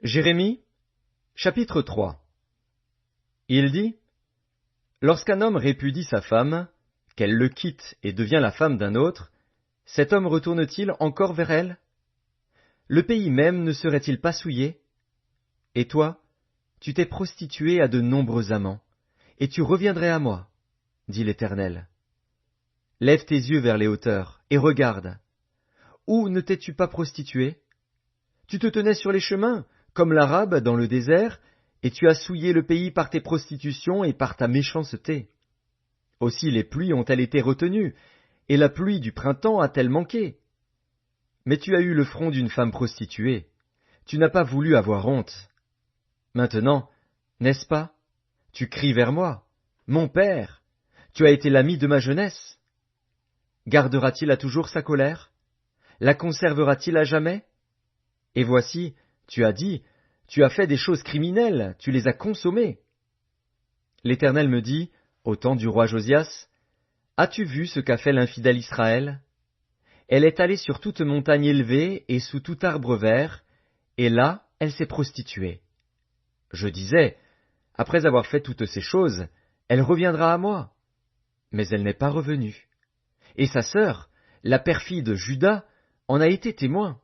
Jérémie, chapitre 3. Il dit, lorsqu'un homme répudie sa femme, qu'elle le quitte et devient la femme d'un autre, cet homme retourne-t-il encore vers elle? Le pays même ne serait-il pas souillé? Et toi, tu t'es prostitué à de nombreux amants, et tu reviendrais à moi, dit l'Éternel. Lève tes yeux vers les hauteurs, et regarde. Où ne t'es-tu pas prostitué? Tu te tenais sur les chemins, comme l'Arabe dans le désert, et tu as souillé le pays par tes prostitutions et par ta méchanceté. Aussi les pluies ont-elles été retenues, et la pluie du printemps a-t-elle manqué? Mais tu as eu le front d'une femme prostituée, tu n'as pas voulu avoir honte. Maintenant, n'est-ce pas? Tu cries vers moi, mon père, tu as été l'ami de ma jeunesse. Gardera-t-il à toujours sa colère? La conservera-t-il à jamais? Et voici, tu as dit, tu as fait des choses criminelles, tu les as consommées. L'Éternel me dit, au temps du roi Josias, as-tu vu ce qu'a fait l'infidèle Israël? Elle est allée sur toute montagne élevée et sous tout arbre vert, et là, elle s'est prostituée. Je disais, après avoir fait toutes ces choses, elle reviendra à moi. Mais elle n'est pas revenue. Et sa sœur, la perfide Juda, en a été témoin.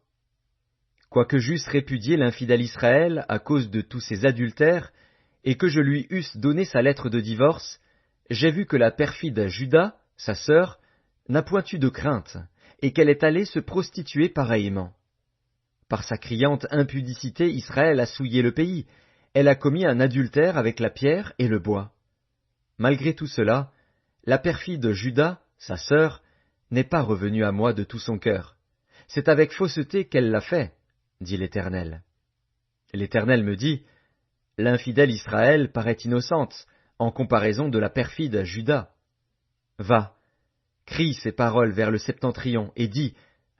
Quoique j'eusse répudié l'infidèle Israël à cause de tous ses adultères, et que je lui eusse donné sa lettre de divorce, j'ai vu que la perfide Juda, sa sœur, n'a point eu de crainte, et qu'elle est allée se prostituer pareillement. Par sa criante impudicité, Israël a souillé le pays, elle a commis un adultère avec la pierre et le bois. Malgré tout cela, la perfide Juda, sa sœur, n'est pas revenue à moi de tout son cœur. C'est avec fausseté qu'elle l'a fait, dit l'Éternel. L'Éternel me dit, l'infidèle Israël paraît innocente, en comparaison de la perfide Juda. Va, crie ces paroles vers le septentrion, et dis,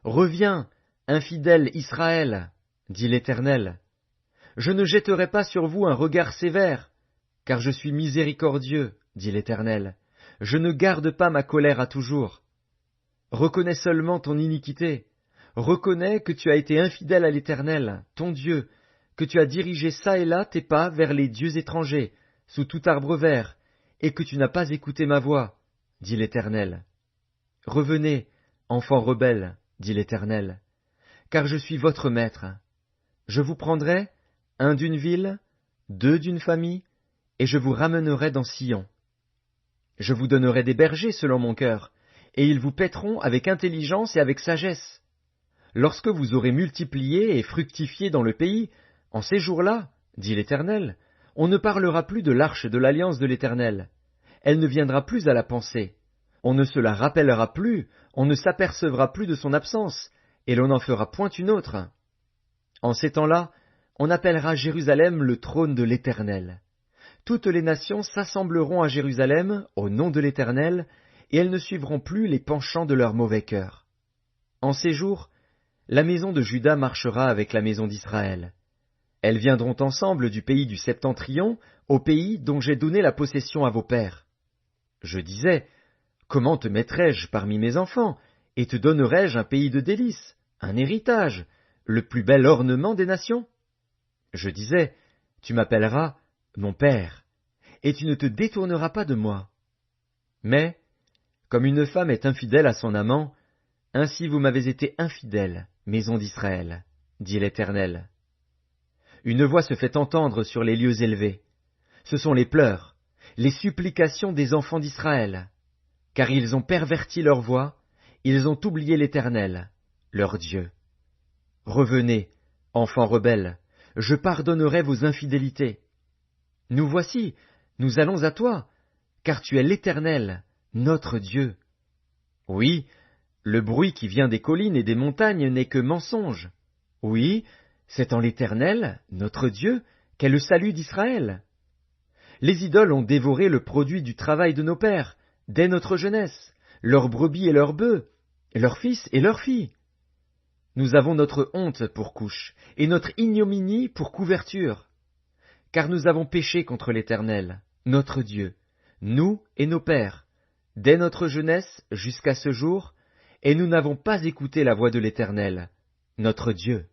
reviens, infidèle Israël, dit l'Éternel. Je ne jetterai pas sur vous un regard sévère, car je suis miséricordieux, dit l'Éternel. Je ne garde pas ma colère à toujours. Reconnais seulement ton iniquité. Reconnais que tu as été infidèle à l'Éternel, ton Dieu, que tu as dirigé çà et là tes pas vers les dieux étrangers, sous tout arbre vert, et que tu n'as pas écouté ma voix, dit l'Éternel. Revenez, enfants rebelles, dit l'Éternel, car je suis votre maître. Je vous prendrai, un d'une ville, deux d'une famille, et je vous ramènerai dans Sion. Je vous donnerai des bergers selon mon cœur, et ils vous paîtront avec intelligence et avec sagesse. Lorsque vous aurez multiplié et fructifié dans le pays, en ces jours-là, dit l'Éternel, on ne parlera plus de l'arche de l'alliance de l'Éternel. Elle ne viendra plus à la pensée. On ne se la rappellera plus, on ne s'apercevra plus de son absence, et l'on n'en fera point une autre. En ces temps-là, on appellera Jérusalem le trône de l'Éternel. Toutes les nations s'assembleront à Jérusalem au nom de l'Éternel, et elles ne suivront plus les penchants de leur mauvais cœur. En ces jours, la maison de Juda marchera avec la maison d'Israël. Elles viendront ensemble du pays du septentrion au pays dont j'ai donné la possession à vos pères. Je disais, comment te mettrais-je parmi mes enfants, et te donnerais-je un pays de délices, un héritage, le plus bel ornement des nations? Je disais, tu m'appelleras mon père, et tu ne te détourneras pas de moi. Mais, comme une femme est infidèle à son amant, ainsi vous m'avez été infidèles, maison d'Israël, dit l'Éternel. Une voix se fait entendre sur les lieux élevés. Ce sont les pleurs, les supplications des enfants d'Israël, car ils ont perverti leur voie, ils ont oublié l'Éternel, leur Dieu. Revenez, enfants rebelles, je pardonnerai vos infidélités. Nous voici, nous allons à toi, car tu es l'Éternel, notre Dieu. Oui, le bruit qui vient des collines et des montagnes n'est que mensonge. Oui, c'est en l'Éternel, notre Dieu, qu'est le salut d'Israël. Les idoles ont dévoré le produit du travail de nos pères, dès notre jeunesse, leurs brebis et leurs bœufs, leurs fils et leurs filles. Nous avons notre honte pour couche, et notre ignominie pour couverture. Car nous avons péché contre l'Éternel, notre Dieu, nous et nos pères, dès notre jeunesse jusqu'à ce jour, et nous n'avons pas écouté la voix de l'Éternel, notre Dieu.